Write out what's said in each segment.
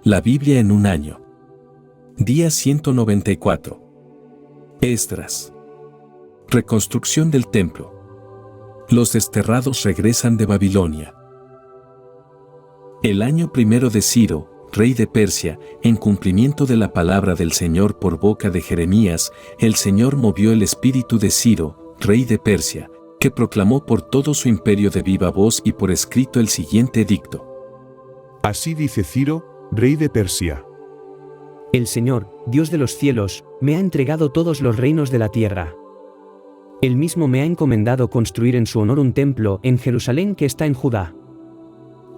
La Biblia en un año. Día 194. Esdras. Reconstrucción del templo. Los desterrados regresan de Babilonia. El año primero de Ciro, rey de Persia, en cumplimiento de la palabra del Señor por boca de Jeremías, el Señor movió el espíritu de Ciro, rey de Persia, que proclamó por todo su imperio de viva voz y por escrito el siguiente edicto. Así dice Ciro, rey de Persia. El Señor, Dios de los cielos, me ha entregado todos los reinos de la tierra. Él mismo me ha encomendado construir en su honor un templo en Jerusalén que está en Judá.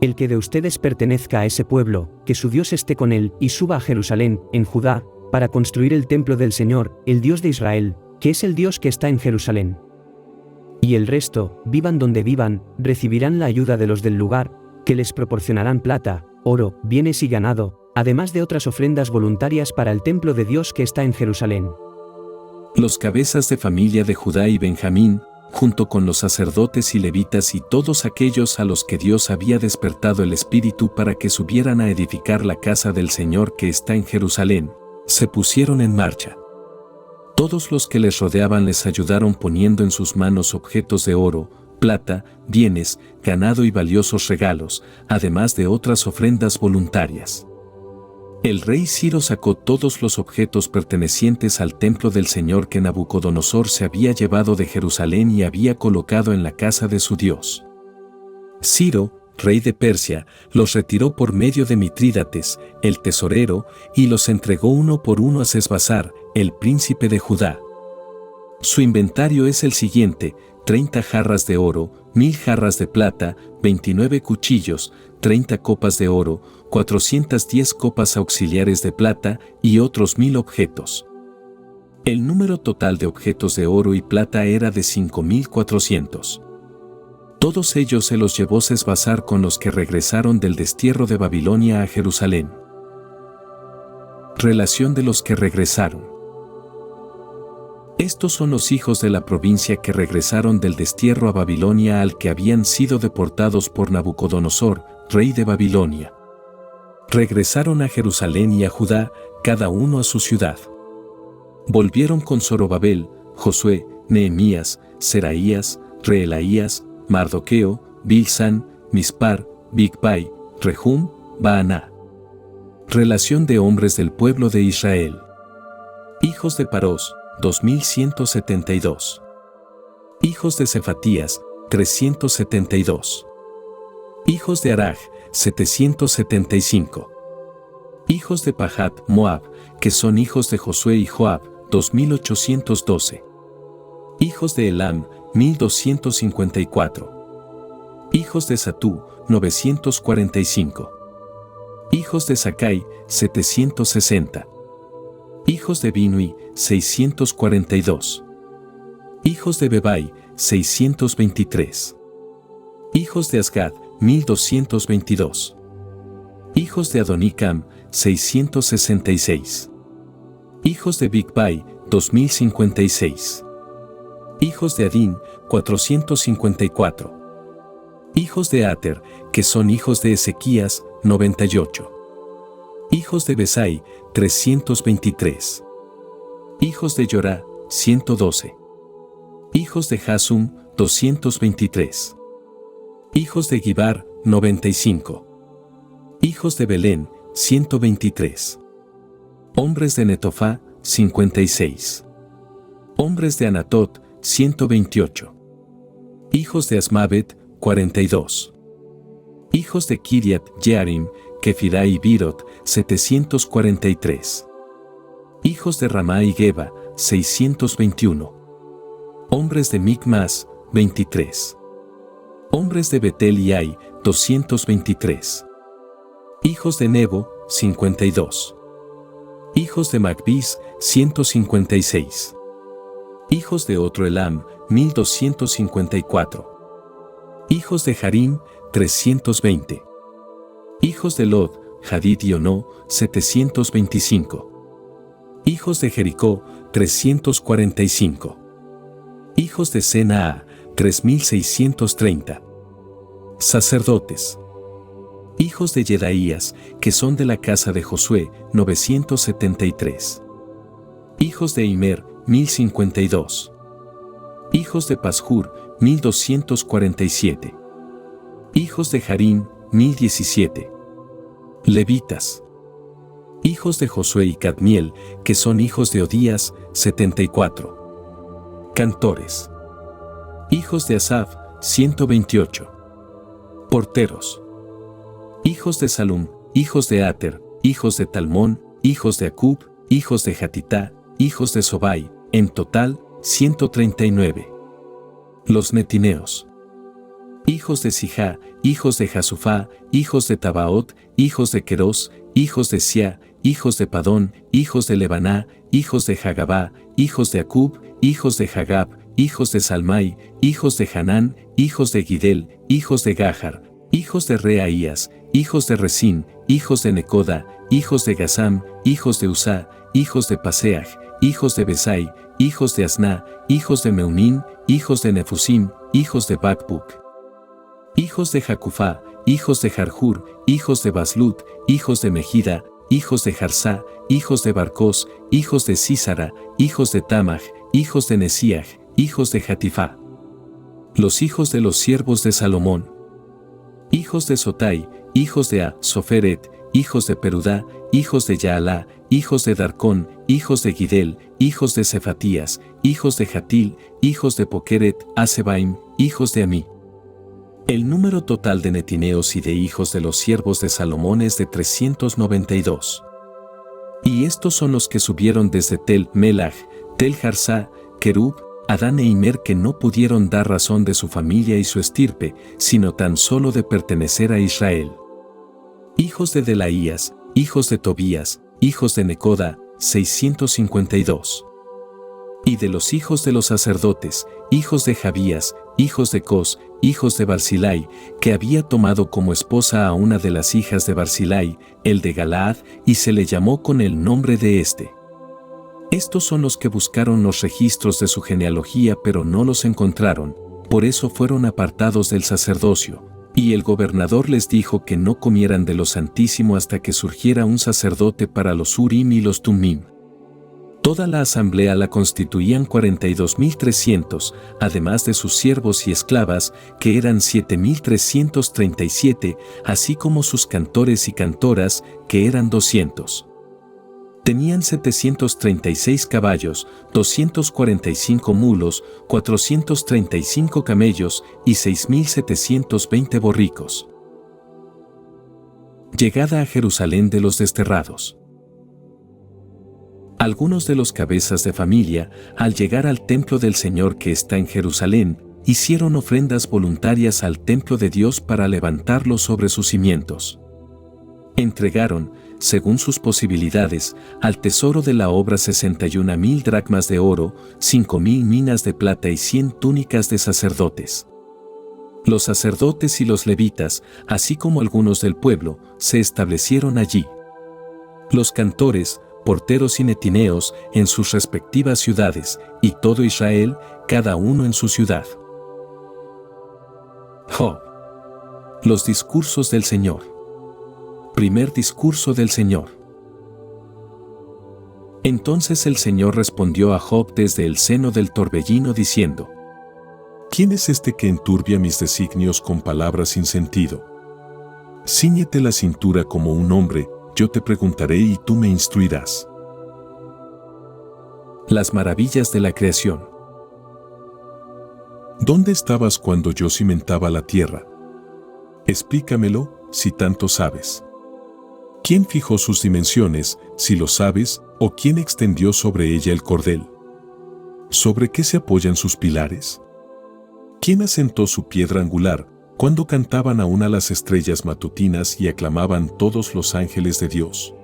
El que de ustedes pertenezca a ese pueblo, que su Dios esté con él y suba a Jerusalén, en Judá, para construir el templo del Señor, el Dios de Israel, que es el Dios que está en Jerusalén. Y el resto, vivan donde vivan, recibirán la ayuda de los del lugar, que les proporcionarán plata, oro, bienes y ganado, además de otras ofrendas voluntarias para el templo de Dios que está en Jerusalén. Los cabezas de familia de Judá y Benjamín, junto con los sacerdotes y levitas y todos aquellos a los que Dios había despertado el espíritu para que subieran a edificar la casa del Señor que está en Jerusalén, se pusieron en marcha. Todos los que les rodeaban les ayudaron poniendo en sus manos objetos de oro, plata, bienes, ganado y valiosos regalos, además de otras ofrendas voluntarias. El rey Ciro sacó todos los objetos pertenecientes al templo del Señor que Nabucodonosor se había llevado de Jerusalén y había colocado en la casa de su Dios. Ciro, rey de Persia, los retiró por medio de Mitrídates, el tesorero, y los entregó uno por uno a Sesbazar, el príncipe de Judá. Su inventario es el siguiente: 30 jarras de oro, 1000 jarras de plata, 29 cuchillos, 30 copas de oro, 410 copas auxiliares de plata y otros 1000 objetos. El número total de objetos de oro y plata era de 5400. Todos ellos se los llevó Sesbazar con los que regresaron del destierro de Babilonia a Jerusalén. Relación de los que regresaron. Estos son los hijos de la provincia que regresaron del destierro a Babilonia al que habían sido deportados por Nabucodonosor, rey de Babilonia. Regresaron a Jerusalén y a Judá, cada uno a su ciudad. Volvieron con Zorobabel, Josué, Nehemías, Seraías, Reelaías, Mardoqueo, Bilsán, Mispar, Bigvai, Rehum, Baaná. Relación de hombres del pueblo de Israel. Hijos de Parós, 2172. Hijos de Cefatías, 372. Hijos de Araj, 775. Hijos de Pahat Moab, que son hijos de Josué y Joab, 2812. Hijos de Elam, 1254. Hijos de Satú, 945. Hijos de Sakai, 760. Hijos de Binui, 642. Hijos de Bebai, 623. Hijos de Asgad, 1222. Hijos de Adonicam, 666. Hijos de Bigvai, 2056. Hijos de Adín, 454. Hijos de Ater, que son hijos de Ezequías, 98. Hijos de Besai, 323. Hijos de Yorá, 112. Hijos de Hasum, 223. Hijos de Gibar, 95. Hijos de Belén, 123. Hombres de Netofá, 56. Hombres de Anatot, 128. Hijos de Asmavet, 42. Hijos de Kiriat Jearim, Kefirá y Birot, 743. Hijos de Ramá y Geba, 621. Hombres de Micmas, 23. Hombres de Betel y Ai, 223. Hijos de Nebo, 52. Hijos de Magbis, 156. Hijos de otro Elam, 1254. Hijos de Harim, 320. Hijos de Lod, Hadid y Ono, 725. Hijos de Jericó, 345. Hijos de Senaa, 3630. Sacerdotes. Hijos de Yedaías, que son de la casa de Josué, 973. Hijos de Immer, 1052. Hijos de Pashur, 1247. Hijos de Harim, 1017. Levitas. Hijos de Josué y Cadmiel, que son hijos de Odías, 74. Cantores. Hijos de Asaf, 128. Porteros. Hijos de Salum, hijos de Ater, hijos de Talmón, hijos de Acub, hijos de Hatitá, hijos de Sobai, en total, 139. Los netineos. Hijos de Sijá, hijos de Jasufá, hijos de Tabaot, hijos de Querós, hijos de Sia, hijos de Padón, hijos de Lebaná, hijos de Hagabá, hijos de Acub, hijos de Hagab, hijos de Salmai, hijos de Hanán, hijos de Gidel, hijos de Gahar, hijos de Reaías, hijos de Resín, hijos de Necoda, hijos de Gazam, hijos de Usá, hijos de Paseach, hijos de Besai, hijos de Asná, hijos de Meunín, hijos de Nefusim, hijos de Bakbuk. Hijos de Jacufá, hijos de Jarjur, hijos de Baslut, hijos de Mejida, hijos de Jarsá, hijos de Barcós, hijos de Sísara, hijos de Tamaj, hijos de Nesiach, hijos de Hatifá. Los hijos de los siervos de Salomón. Hijos de Sotai, hijos de Soferet, hijos de Perudá, hijos de Yaalá, hijos de Darcón, hijos de Gidel, hijos de Cefatías, hijos de Hatil, hijos de Pokeret, Asebaim, hijos de Amí. El número total de netineos y de hijos de los siervos de Salomón es de 392. Y estos son los que subieron desde Tel Melach, Tel Jarsá, Kerub, Adán e Immer, que no pudieron dar razón de su familia y su estirpe, sino tan solo de pertenecer a Israel. Hijos de Delaías, hijos de Tobías, hijos de Necoda, 652. Y de los hijos de los sacerdotes, hijos de Jabías, hijos de Cos, hijos de Barzilai, que había tomado como esposa a una de las hijas de Barzilai, el de Galaad, y se le llamó con el nombre de éste. Estos son los que buscaron los registros de su genealogía, pero no los encontraron, por eso fueron apartados del sacerdocio, y el gobernador les dijo que no comieran de lo santísimo hasta que surgiera un sacerdote para los Urim y los Tumim. Toda la asamblea la constituían 42.300, además de sus siervos y esclavas, que eran 7.337, así como sus cantores y cantoras, que eran 200. Tenían 736 caballos, 245 mulos, 435 camellos y 6.720 borricos. Llegada a Jerusalén de los desterrados. Algunos de los cabezas de familia, al llegar al templo del Señor que está en Jerusalén, hicieron ofrendas voluntarias al templo de Dios para levantarlo sobre sus cimientos. Entregaron, según sus posibilidades, al tesoro de la obra 61.000 dracmas de oro, 5.000 minas de plata y 100 túnicas de sacerdotes. Los sacerdotes y los levitas, así como algunos del pueblo, se establecieron allí. Los cantores, porteros y netineos en sus respectivas ciudades, y todo Israel, cada uno en su ciudad. Job. Los discursos del Señor. Primer discurso del Señor. Entonces el Señor respondió a Job desde el seno del torbellino diciendo: ¿Quién es este que enturbia mis designios con palabras sin sentido? Cíñete la cintura como un hombre, yo te preguntaré y tú me instruirás. Las maravillas de la creación. ¿Dónde estabas cuando yo cimentaba la tierra? Explícamelo, si tanto sabes. ¿Quién fijó sus dimensiones, si lo sabes, o quién extendió sobre ella el cordel? ¿Sobre qué se apoyan sus pilares? ¿Quién asentó su piedra angular, cuando cantaban aún a las estrellas matutinas y aclamaban todos los ángeles de Dios?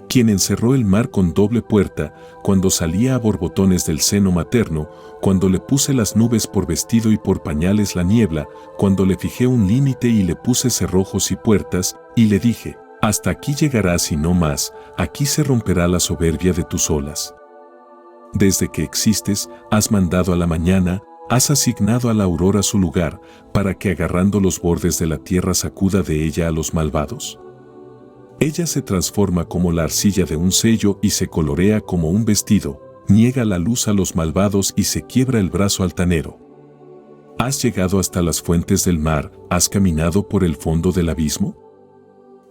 ¿Quién encerró el mar con doble puerta, cuando salía a borbotones del seno materno, cuando le puse las nubes por vestido y por pañales la niebla, cuando le fijé un límite y le puse cerrojos y puertas, y le dije: hasta aquí llegarás y no más, aquí se romperá la soberbia de tus olas? Desde que existes, has mandado a la mañana, has asignado a la aurora su lugar, para que agarrando los bordes de la tierra sacuda de ella a los malvados. Ella se transforma como la arcilla de un sello y se colorea como un vestido, niega la luz a los malvados y se quiebra el brazo altanero. ¿Has llegado hasta las fuentes del mar? ¿Has caminado por el fondo del abismo?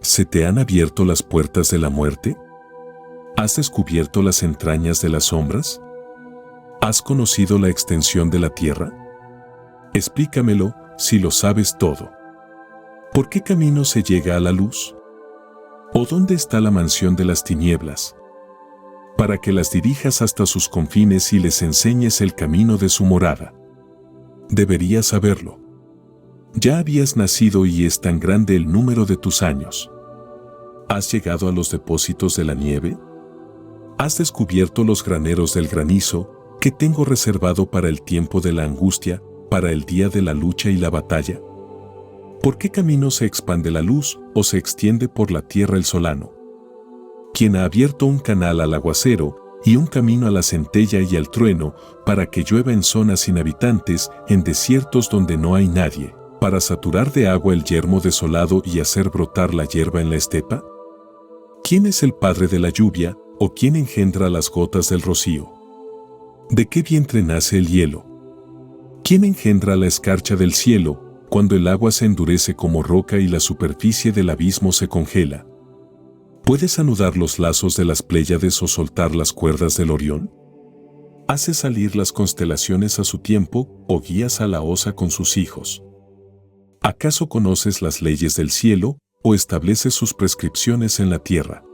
¿Se te han abierto las puertas de la muerte? ¿Has descubierto las entrañas de las sombras? ¿Has conocido la extensión de la tierra? Explícamelo, si lo sabes todo. ¿Por qué camino se llega a la luz? ¿O dónde está la mansión de las tinieblas? Para que las dirijas hasta sus confines y les enseñes el camino de su morada. Deberías saberlo. Ya habías nacido y es tan grande el número de tus años. ¿Has llegado a los depósitos de la nieve? ¿Has descubierto los graneros del granizo que tengo reservado para el tiempo de la angustia, para el día de la lucha y la batalla? ¿Por qué camino se expande la luz o se extiende por la tierra el solano? ¿Quién ha abierto un canal al aguacero y un camino a la centella y al trueno, para que llueva en zonas sin habitantes, en desiertos donde no hay nadie, para saturar de agua el yermo desolado y hacer brotar la hierba en la estepa? ¿Quién es el padre de la lluvia, o quién engendra las gotas del rocío? ¿De qué vientre nace el hielo? ¿Quién engendra la escarcha del cielo, cuando el agua se endurece como roca y la superficie del abismo se congela? ¿Puedes anudar los lazos de las Pléyades o soltar las cuerdas del Orión? ¿Haces salir las constelaciones a su tiempo o guías a la osa con sus hijos? ¿Acaso conoces las leyes del cielo o estableces sus prescripciones en la tierra?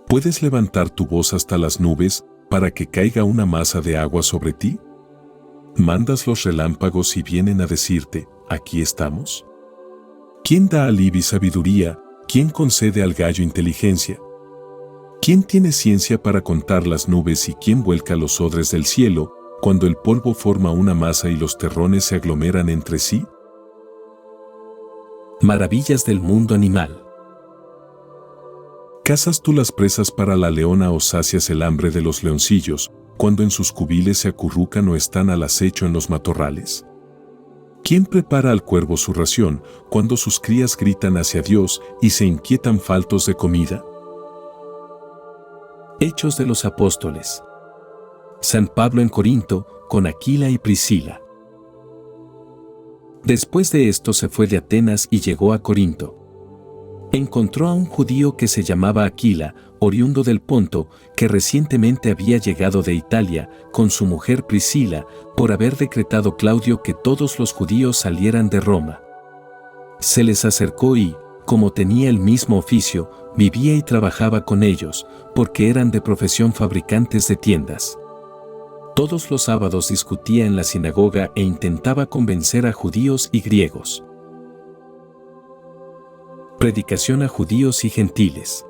¿Puedes levantar tu voz hasta las nubes para que caiga una masa de agua sobre ti? ¿Mandas los relámpagos y vienen a decirte, aquí estamos? ¿Quién da al ibis sabiduría? ¿Quién concede al gallo inteligencia? ¿Quién tiene ciencia para contar las nubes y quién vuelca los odres del cielo, cuando el polvo forma una masa y los terrones se aglomeran entre sí? Maravillas del mundo animal. ¿Cazas tú las presas para la leona o sacias el hambre de los leoncillos, cuando en sus cubiles se acurrucan o están al acecho en los matorrales? ¿Quién prepara al cuervo su ración, cuando sus crías gritan hacia Dios y se inquietan faltos de comida? Hechos de los Apóstoles. San Pablo en Corinto, con Aquila y Priscila. Después de esto se fue de Atenas y llegó a Corinto. Encontró a un judío que se llamaba Aquila, oriundo del Ponto, que recientemente había llegado de Italia, con su mujer Priscila, por haber decretado Claudio que todos los judíos salieran de Roma. Se les acercó y, como tenía el mismo oficio, vivía y trabajaba con ellos, porque eran de profesión fabricantes de tiendas. Todos los sábados discutía en la sinagoga e intentaba convencer a judíos y griegos. Predicación a judíos y gentiles.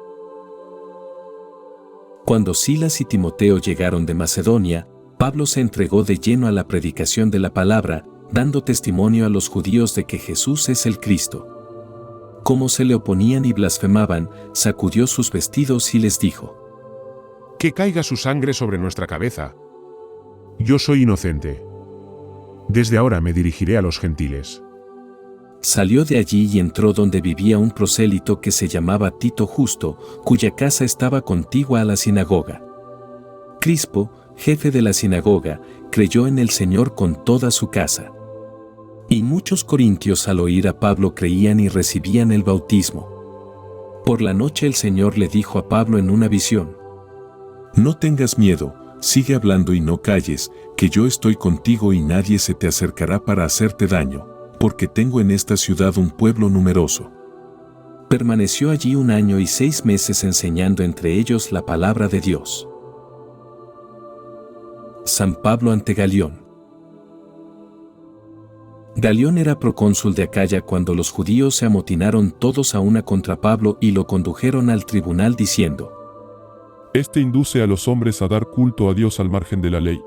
Cuando Silas y Timoteo llegaron de Macedonia, Pablo se entregó de lleno a la predicación de la palabra, dando testimonio a los judíos de que Jesús es el Cristo. Como se le oponían y blasfemaban, sacudió sus vestidos y les dijo: Que caiga su sangre sobre nuestra cabeza. Yo soy inocente. Desde ahora me dirigiré a los gentiles. Salió de allí y entró donde vivía un prosélito que se llamaba Tito Justo, cuya casa estaba contigua a la sinagoga. Crispo, jefe de la sinagoga, creyó en el Señor con toda su casa. Y muchos corintios al oír a Pablo creían y recibían el bautismo. Por la noche el Señor le dijo a Pablo en una visión: No tengas miedo, sigue hablando y no calles, que yo estoy contigo y nadie se te acercará para hacerte daño, porque tengo en esta ciudad un pueblo numeroso. Permaneció allí 1 año y 6 meses enseñando entre ellos la palabra de Dios. San Pablo ante Galión. Galión era procónsul de Acaya cuando los judíos se amotinaron todos a una contra Pablo y lo condujeron al tribunal diciendo: Este induce a los hombres a dar culto a Dios al margen de la ley.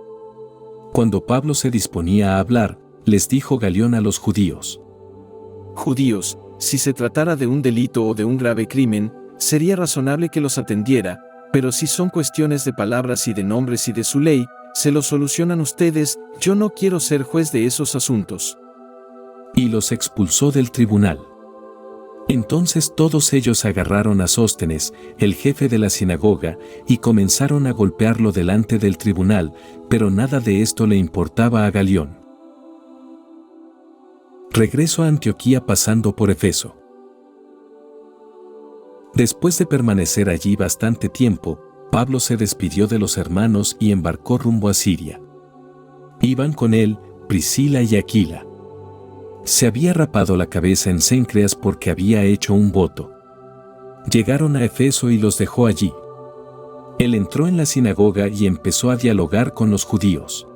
Cuando Pablo se disponía a hablar, les dijo Galión a los judíos: Judíos, si se tratara de un delito o de un grave crimen, sería razonable que los atendiera, pero si son cuestiones de palabras y de nombres y de su ley, se lo solucionan ustedes, yo no quiero ser juez de esos asuntos. Y los expulsó del tribunal. Entonces todos ellos agarraron a Sóstenes, el jefe de la sinagoga, y comenzaron a golpearlo delante del tribunal, pero nada de esto le importaba a Galión. Regreso a Antioquía pasando por Efeso. Después de permanecer allí bastante tiempo, Pablo se despidió de los hermanos y embarcó rumbo a Siria. Iban con él Priscila y Aquila. Se había rapado la cabeza en Cencreas porque había hecho un voto. Llegaron a Efeso y los dejó allí. Él entró en la sinagoga y empezó a dialogar con los judíos.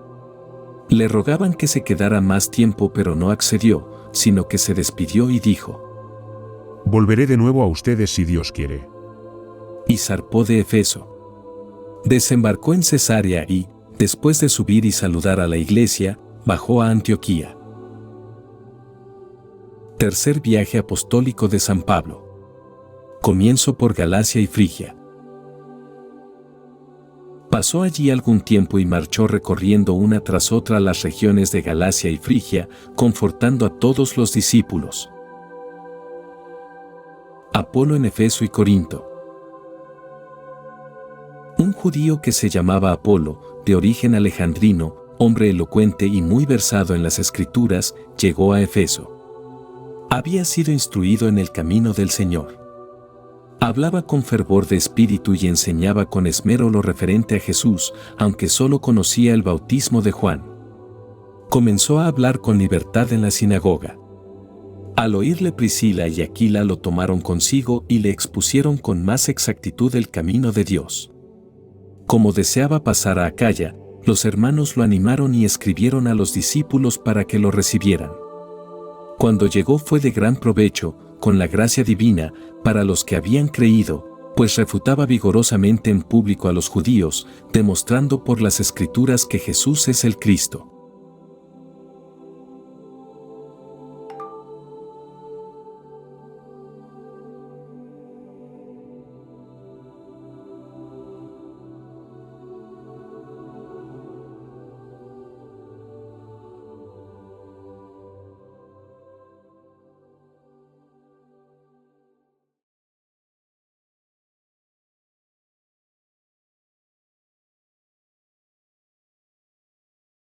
Le rogaban que se quedara más tiempo, pero no accedió, sino que se despidió y dijo: Volveré de nuevo a ustedes si Dios quiere. Y zarpó de Efeso. Desembarcó en Cesarea y, después de subir y saludar a la iglesia, bajó a Antioquía. Tercer viaje apostólico de San Pablo. Comienzo por Galacia y Frigia. Pasó allí algún tiempo y marchó recorriendo una tras otra las regiones de Galacia y Frigia, confortando a todos los discípulos. Apolo en Efeso y Corinto. Un judío que se llamaba Apolo, de origen alejandrino, hombre elocuente y muy versado en las Escrituras, llegó a Efeso. Había sido instruido en el camino del Señor. Hablaba con fervor de espíritu y enseñaba con esmero lo referente a Jesús, aunque solo conocía el bautismo de Juan. Comenzó a hablar con libertad en la sinagoga. Al oírle Priscila y Aquila lo tomaron consigo y le expusieron con más exactitud el camino de Dios. Como deseaba pasar a Acaya, los hermanos lo animaron y escribieron a los discípulos para que lo recibieran. Cuando llegó fue de gran provecho, con la gracia divina, para los que habían creído, pues refutaba vigorosamente en público a los judíos, demostrando por las Escrituras que Jesús es el Cristo.